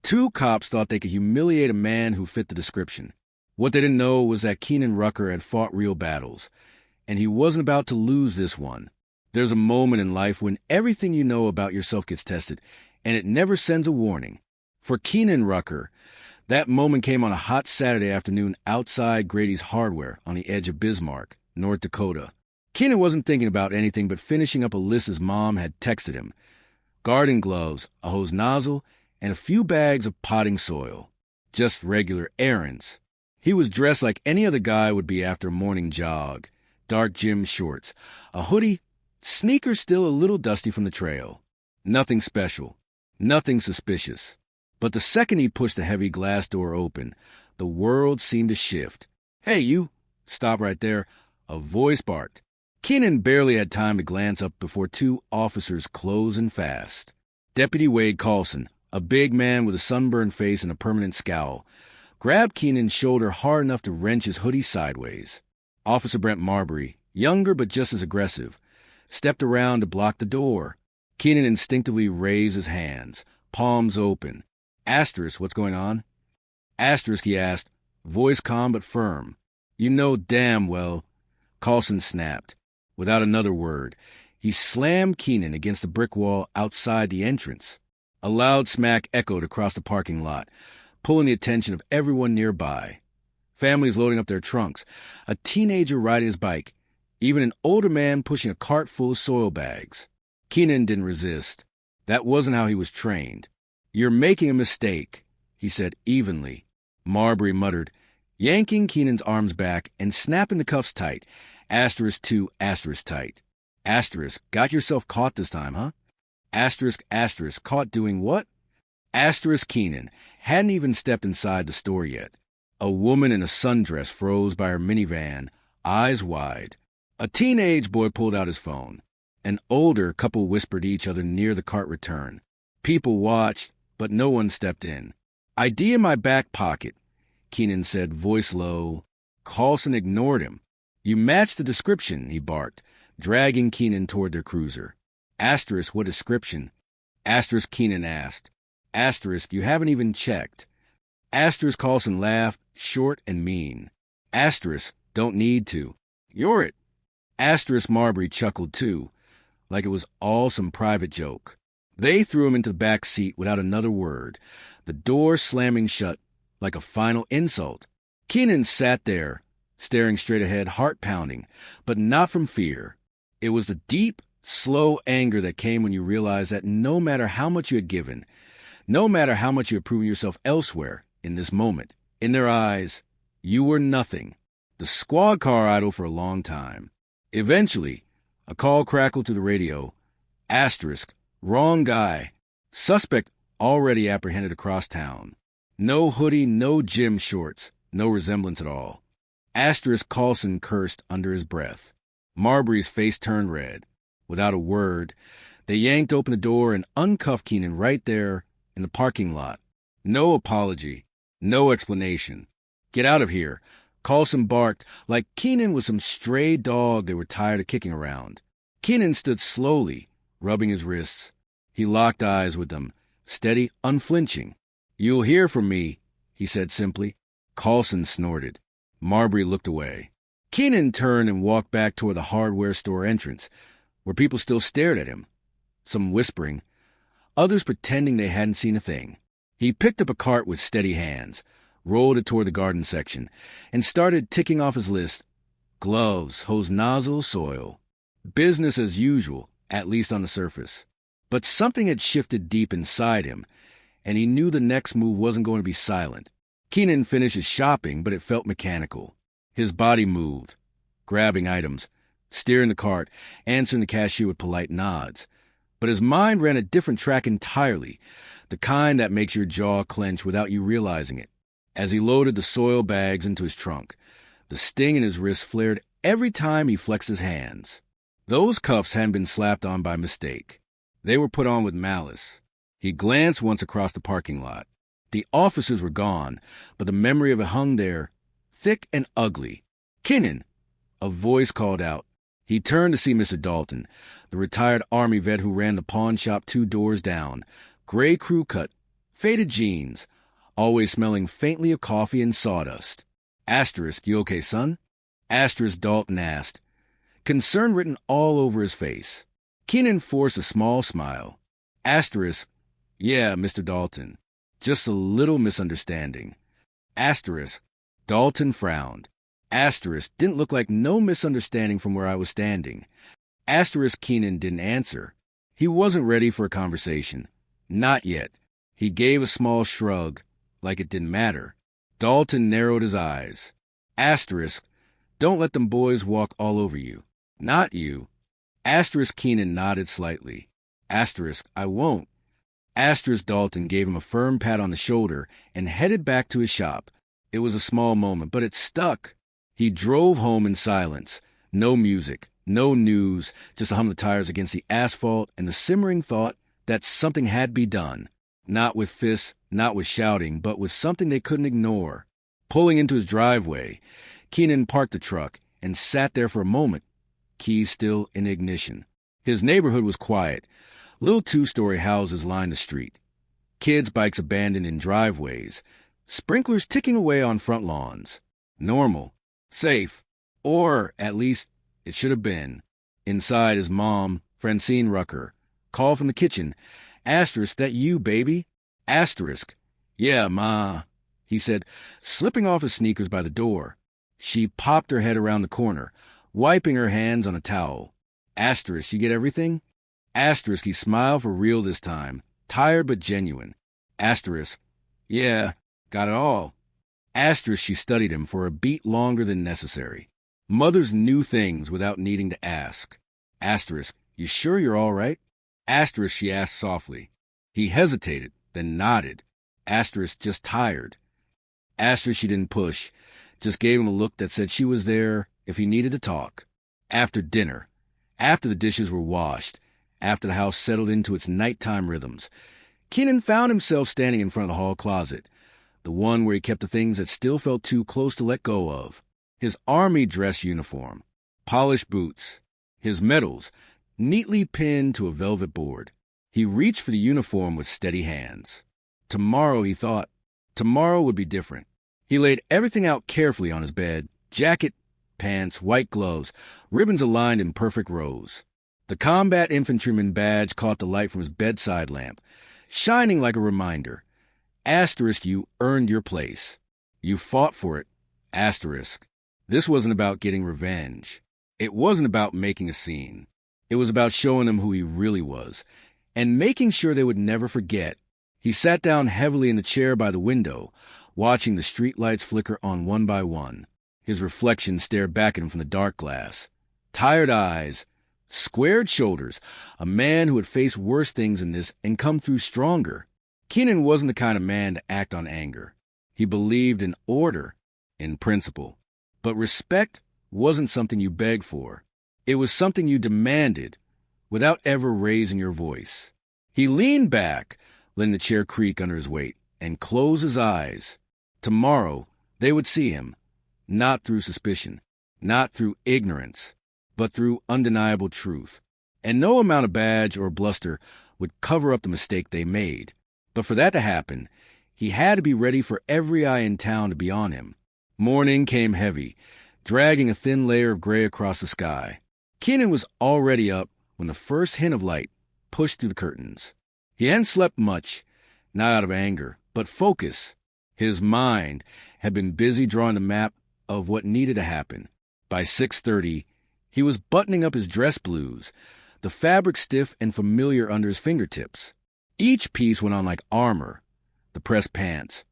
Two cops thought they could humiliate a man who fit the description. What they didn't know was that Keenan Rucker had fought real battles, and he wasn't about to lose this one. There's a moment in life when everything you know about yourself gets tested, and it never sends a warning. For Keenan Rucker, that moment came on a hot Saturday afternoon outside Grady's Hardware on the edge of Bismarck, North Dakota. Keenan wasn't thinking about anything but finishing up a list his mom had texted him. Garden gloves, a hose nozzle, and a few bags of potting soil. Just regular errands. He was dressed like any other guy would be after a morning jog. Dark gym shorts, a hoodie, sneakers still a little dusty from the trail. Nothing special. Nothing suspicious. But the second he pushed the heavy glass door open, the world seemed to shift. "Hey, you!" "Stop right there." A voice barked. Keenan barely had time to glance up before two officers close and fast. Deputy Wade Carlson, a big man with a sunburned face and a permanent scowl, grabbed Keenan's shoulder hard enough to wrench his hoodie sideways. Officer Brent Marbury, younger but just as aggressive, stepped around to block the door. Keenan instinctively raised his hands, palms open. "Asterisk, what's going on?" "Asterisk," he asked, voice calm but firm. "You know damn well." Carlson snapped. Without another word, he slammed Keenan against the brick wall outside the entrance. A loud smack echoed across the parking lot, pulling the attention of everyone nearby. Families loading up their trunks, a teenager riding his bike, even an older man pushing a cart full of soil bags. Keenan didn't resist. That wasn't how he was trained. "You're making a mistake," he said evenly. Marbury muttered, yanking Keenan's arms back and snapping the cuffs tight. Asterisk two, asterisk tight. Asterisk, got yourself caught this time, huh? Asterisk, asterisk, caught doing what? Asterisk Keenan hadn't even stepped inside the store yet. A woman in a sundress froze by her minivan, eyes wide. A teenage boy pulled out his phone. An older couple whispered to each other near the cart return. People watched, but no one stepped in. "ID in my back pocket," Keenan said, voice low. Carlson ignored him. "You match the description," he barked, dragging Keenan toward their cruiser. Asterisk, what description? Asterisk, Keenan asked. Asterisk, you haven't even checked. Asterisk, Carlson laughed, short and mean. Asterisk, don't need to. You're it. Asterisk, Marbury chuckled too, like it was all some private joke. They threw him into the back seat without another word, the door slamming shut like a final insult. Keenan sat there, staring straight ahead, heart pounding, but not from fear. It was the deep, slow anger that came when you realized that no matter how much you had given, no matter how much you had proven yourself elsewhere in this moment, in their eyes, you were nothing. The squad car idled for a long time. Eventually, a call crackled to the radio. Asterisk, wrong guy. Suspect already apprehended across town. No hoodie, no gym shorts, no resemblance at all. Asterisk, Carlson cursed under his breath. Marbury's face turned red. Without a word, they yanked open the door and uncuffed Keenan right there in the parking lot. No apology, no explanation. Get out of here, Carlson barked like Keenan was some stray dog they were tired of kicking around. Keenan stood slowly, rubbing his wrists. He locked eyes with them, steady, unflinching. "You'll hear from me," he said simply. Carlson snorted. Marbury looked away. Keenan turned and walked back toward the hardware store entrance, where people still stared at him, some whispering, others pretending they hadn't seen a thing. He picked up a cart with steady hands, rolled it toward the garden section, and started ticking off his list. Gloves, hose nozzle, soil. Business as usual, at least on the surface. But something had shifted deep inside him, and he knew the next move wasn't going to be silent. Keenan finished his shopping, but it felt mechanical. His body moved, grabbing items, steering the cart, answering the cashier with polite nods. But his mind ran a different track entirely, the kind that makes your jaw clench without you realizing it. As he loaded the soil bags into his trunk, the sting in his wrist flared every time he flexed his hands. Those cuffs hadn't been slapped on by mistake. They were put on with malice. He glanced once across the parking lot. The officers were gone, but the memory of it hung there, thick and ugly. "Keenan!" A voice called out. He turned to see Mr. Dalton, the retired Army vet who ran the pawn shop 2 doors down, gray crew cut, Faded jeans, always smelling faintly of coffee and sawdust. Asterisk, you okay, son? Asterisk, Dalton asked, concern written all over his face. Keenan forced a small smile. Asterisk, yeah, Mr. Dalton. Just a little misunderstanding. Asterisk, Dalton frowned. Asterisk, didn't look like no misunderstanding from where I was standing. Asterisk, Keenan didn't answer. He wasn't ready for a conversation. Not yet. He gave a small shrug, like it didn't matter. Dalton narrowed his eyes. Asterisk, don't let them boys walk all over you. Not you. Asterisk, Keenan nodded slightly. Asterisk, I won't. Asterisk, Dalton gave him a firm pat on the shoulder and headed back to his shop. It was a small moment, but it stuck. He drove home in silence. No music, no news, just a hum of tires against the asphalt and the simmering thought that something had to be done. Not with fists, not with shouting, but with something they couldn't ignore. Pulling into his driveway, Keenan parked the truck and sat there for a moment, keys still in ignition. His neighborhood was quiet. Little two-story houses lined the street. Kids' bikes abandoned in driveways. Sprinklers ticking away on front lawns. Normal. Safe. Or, at least, it should have been. Inside, his mom, Francine Rucker, called from the kitchen. Asterisk, that you, baby? Asterisk. Yeah, Ma, he said, slipping off his sneakers by the door. She popped her head around the corner, wiping her hands on a towel. Asterisk, you get everything? Asterisk, he smiled for real this time, tired but genuine. Asterisk, yeah, got it all. Asterisk, she studied him for a beat longer than necessary. Mothers knew things without needing to ask. Asterisk, you sure you're all right? Asterisk, she asked softly. He hesitated, then nodded. Asterisk, just tired. Asterisk, she didn't push, just gave him a look that said she was there if he needed to talk. After dinner, after the dishes were washed, after the house settled into its nighttime rhythms, Keenan found himself standing in front of the hall closet, the one where he kept the things that still felt too close to let go of. His army dress uniform, polished boots, his medals, neatly pinned to a velvet board. He reached for the uniform with steady hands. Tomorrow, he thought, tomorrow would be different. He laid everything out carefully on his bed, jacket, pants, white gloves, ribbons aligned in perfect rows. The combat infantryman badge caught the light from his bedside lamp, shining like a reminder. Asterisk, you earned your place. You fought for it. Asterisk. This wasn't about getting revenge. It wasn't about making a scene. It was about showing them who he really was, and making sure they would never forget. He sat down heavily in the chair by the window, watching the streetlights flicker on one by one. His reflection stared back at him from the dark glass. Tired eyes, squared shoulders, a man who had faced worse things than this and come through stronger. Keenan wasn't the kind of man to act on anger. He believed in order, in principle. But respect wasn't something you begged for. It was something you demanded, without ever raising your voice. He leaned back, letting the chair creak under his weight, and closed his eyes. Tomorrow, they would see him, not through suspicion, not through ignorance, but through undeniable truth. And no amount of badge or bluster would cover up the mistake they made. But for that to happen, he had to be ready for every eye in town to be on him. Morning came heavy, dragging a thin layer of gray across the sky. Keenan was already up when the first hint of light pushed through the curtains. He hadn't slept much, not out of anger, but focus. His mind had been busy drawing the map of what needed to happen. By 6:30, he was buttoning up his dress blues, the fabric stiff and familiar under his fingertips. Each piece went on like armor, the pressed pants,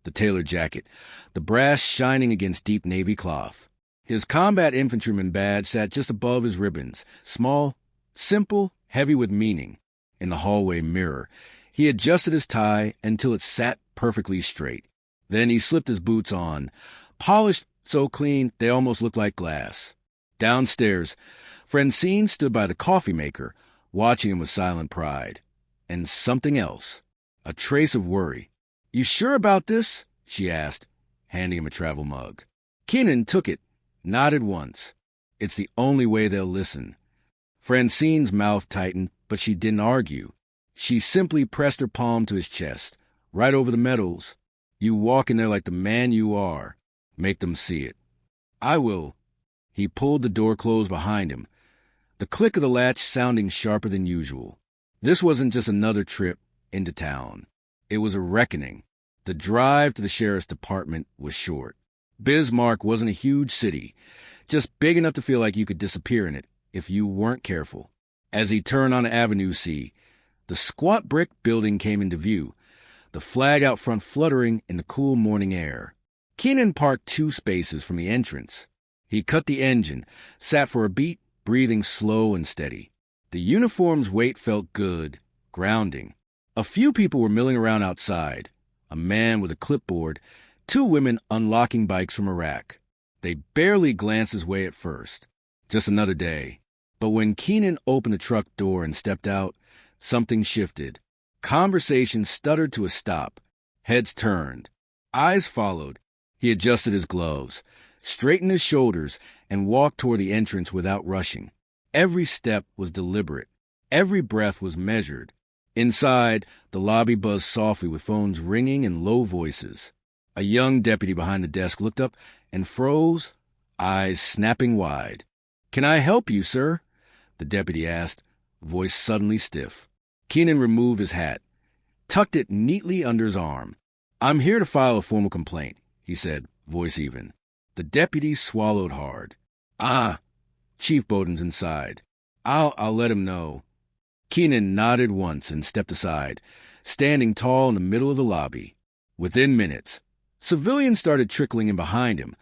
the tailored jacket, the brass shining against deep navy cloth. His combat infantryman badge sat just above his ribbons, small, simple, heavy with meaning. In the hallway mirror, he adjusted his tie until it sat perfectly straight. Then he slipped his boots on, polished so clean they almost looked like glass. Downstairs, Francine stood by the coffee maker, watching him with silent pride. And something else, a trace of worry. "You sure about this?" she asked, handing him a travel mug. Keenan took it, nodded once. "It's the only way they'll listen." Francine's mouth tightened, but she didn't argue. She simply pressed her palm to his chest, right over the medals. You walk in there like the man you are. Make them see it. I will. He pulled the door closed behind him, the click of the latch sounding sharper than usual. This wasn't just another trip into town. It was a reckoning. The drive to the sheriff's department was short. Bismarck wasn't a huge city, just big enough to feel like you could disappear in it if you weren't careful. As he turned on Avenue C, the squat brick building came into view, the flag out front fluttering in the cool morning air. Keenan parked 2 spaces from the entrance. He cut the engine, sat for a beat, breathing slow and steady. The uniform's weight felt good, grounding. A few people were milling around outside, a man with a clipboard, 2 women unlocking bikes from a rack. They barely glanced his way at first. Just another day. But when Keenan opened the truck door and stepped out, something shifted. Conversation stuttered to a stop. Heads turned. Eyes followed. He adjusted his gloves, straightened his shoulders, and walked toward the entrance without rushing. Every step was deliberate. Every breath was measured. Inside, the lobby buzzed softly with phones ringing and low voices. A young deputy behind the desk looked up and froze, eyes snapping wide. "Can I help you, sir?" the deputy asked, voice suddenly stiff. Keenan removed his hat, tucked it neatly under his arm. "I'm here to file a formal complaint," he said, voice even. The deputy swallowed hard. "Ah, Chief Bowden's inside. I'll let him know." Keenan nodded once and stepped aside, standing tall in the middle of the lobby. Within minutes, civilians started trickling in behind him.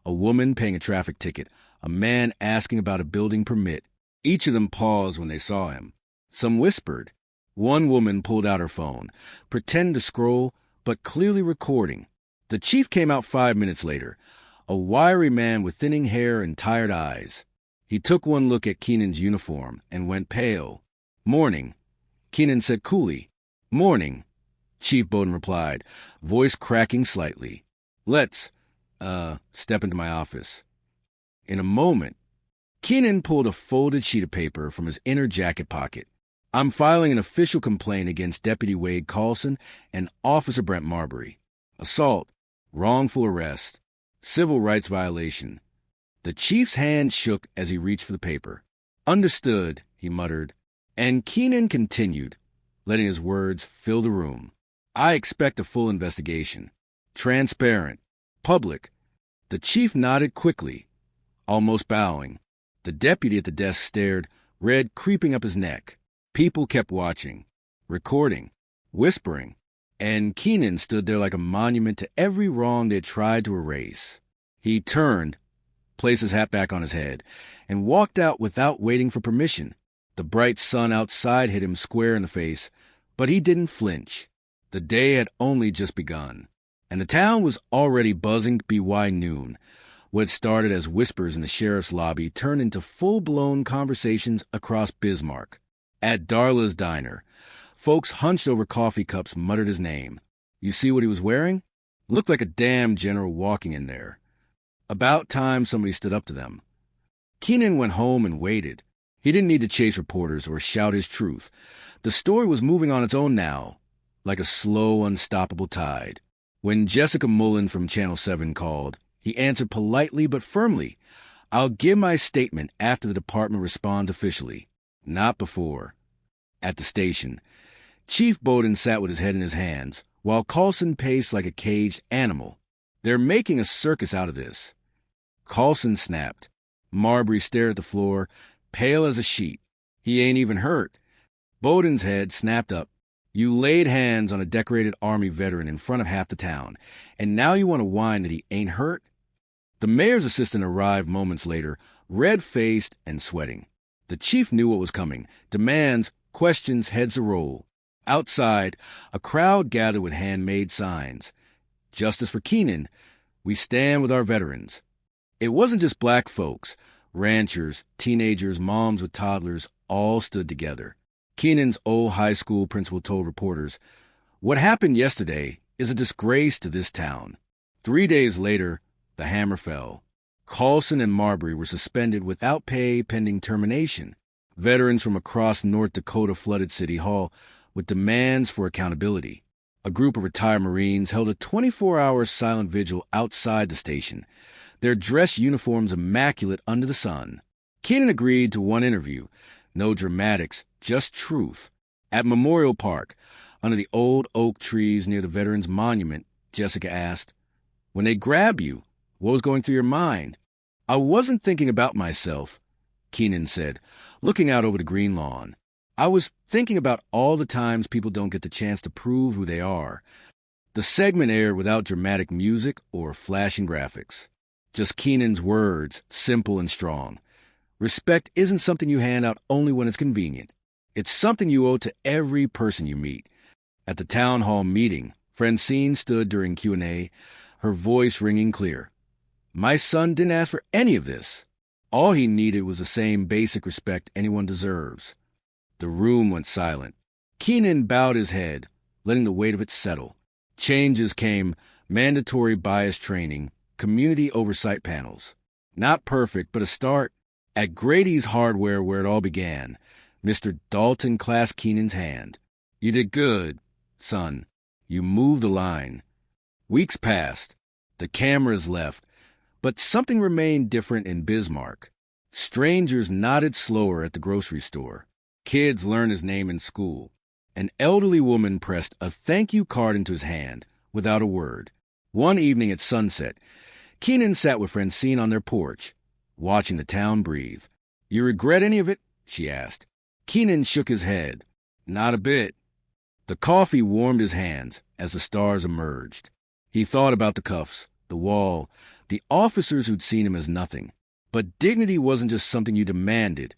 A woman paying a traffic ticket, a man asking about a building permit. Each of them paused when they saw him. Some whispered. One woman pulled out her phone, pretending to scroll, but clearly recording. The chief came out 5 minutes later, a wiry man with thinning hair and tired eyes. He took one look at Keenan's uniform and went pale. "Morning," Keenan said coolly. "Morning," Chief Bowden replied, voice cracking slightly. "Let's, step into my office." In a moment, Keenan pulled a folded sheet of paper from his inner jacket pocket. "I'm filing an official complaint against Deputy Wade Carlson and Officer Brent Marbury. Assault, wrongful arrest, civil rights violation." The chief's hand shook as he reached for the paper. "Understood," he muttered. And Keenan continued, letting his words fill the room. "I expect a full investigation. Transparent. Public." The chief nodded quickly, almost bowing. The deputy at the desk stared, red creeping up his neck. People kept watching, recording, whispering, and Keenan stood there like a monument to every wrong they had tried to erase. He turned, placed his hat back on his head, and walked out without waiting for permission. The bright sun outside hit him square in the face, but he didn't flinch. The day had only just begun, and the town was already buzzing to be noon. What started as whispers in the sheriff's lobby turned into full-blown conversations across Bismarck. At Darla's diner, folks hunched over coffee cups muttered his name. You see what he was wearing? Looked like a damn general walking in there. About time somebody stood up to them. Keenan went home and waited. He didn't need to chase reporters or shout his truth. The story was moving on its own now, like a slow, unstoppable tide. When Jessica Mullen from Channel 7 called, he answered politely but firmly. "I'll give my statement after the department responds officially, not before." At the station, Chief Bowden sat with his head in his hands, while Carlson paced like a caged animal. "They're making a circus out of this." Carlson snapped. Marbury stared at the floor, pale as a sheet. "He ain't even hurt." Bowden's head snapped up. "You laid hands on a decorated Army veteran in front of half the town, and now you want to whine that he ain't hurt?" The mayor's assistant arrived moments later, red-faced and sweating. The chief knew what was coming. Demands, questions, heads a-roll. Outside, a crowd gathered with handmade signs. "Justice for Keenan. We stand with our veterans." It wasn't just black folks. Ranchers, teenagers, moms with toddlers all stood together. Keenan's old high school principal told reporters, "What happened yesterday is a disgrace to this town." 3 days later, the hammer fell. Carlson and Marbury were suspended without pay pending termination. Veterans from across North Dakota flooded City Hall with demands for accountability. A group of retired Marines held a 24-hour silent vigil outside the station, their dress uniforms immaculate under the sun. Keenan agreed to one interview. No dramatics, just truth. At Memorial Park, under the old oak trees near the Veterans Monument, Jessica asked, "When they grabbed you, what was going through your mind?" "I wasn't thinking about myself," Keenan said, looking out over the green lawn. "I was thinking about all the times people don't get the chance to prove who they are." The segment aired without dramatic music or flashing graphics. Just Keenan's words, simple and strong. Respect isn't something you hand out only when it's convenient. It's something you owe to every person you meet. At the town hall meeting, Francine stood during Q&A, her voice ringing clear. "My son didn't ask for any of this. All he needed was the same basic respect anyone deserves." The room went silent. Keenan bowed his head, letting the weight of it settle. Changes came: mandatory bias training, community oversight panels. Not perfect, but a start. At Grady's Hardware, where it all began, Mr. Dalton clasped Keenan's hand. "You did good, son. You moved the line." Weeks passed. The cameras left, but something remained different in Bismarck. Strangers nodded slower at the grocery store. Kids learned his name in school. An elderly woman pressed a thank you card into his hand, without a word. One evening at sunset, Keenan sat with Francine on their porch, watching the town breathe. "You regret any of it?" she asked. Keenan shook his head. "Not a bit." The coffee warmed his hands as the stars emerged. He thought about the cuffs, the wall, the officers who'd seen him as nothing. But dignity wasn't just something you demanded.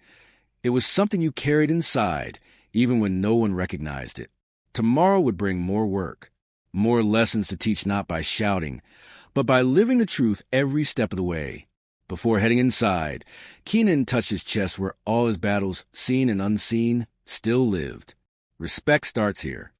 It was something you carried inside, even when no one recognized it. Tomorrow would bring more work, more lessons to teach, not by shouting, but by living the truth every step of the way. Before heading inside, Keenan touched his chest where all his battles, seen and unseen, still lived. Respect starts here.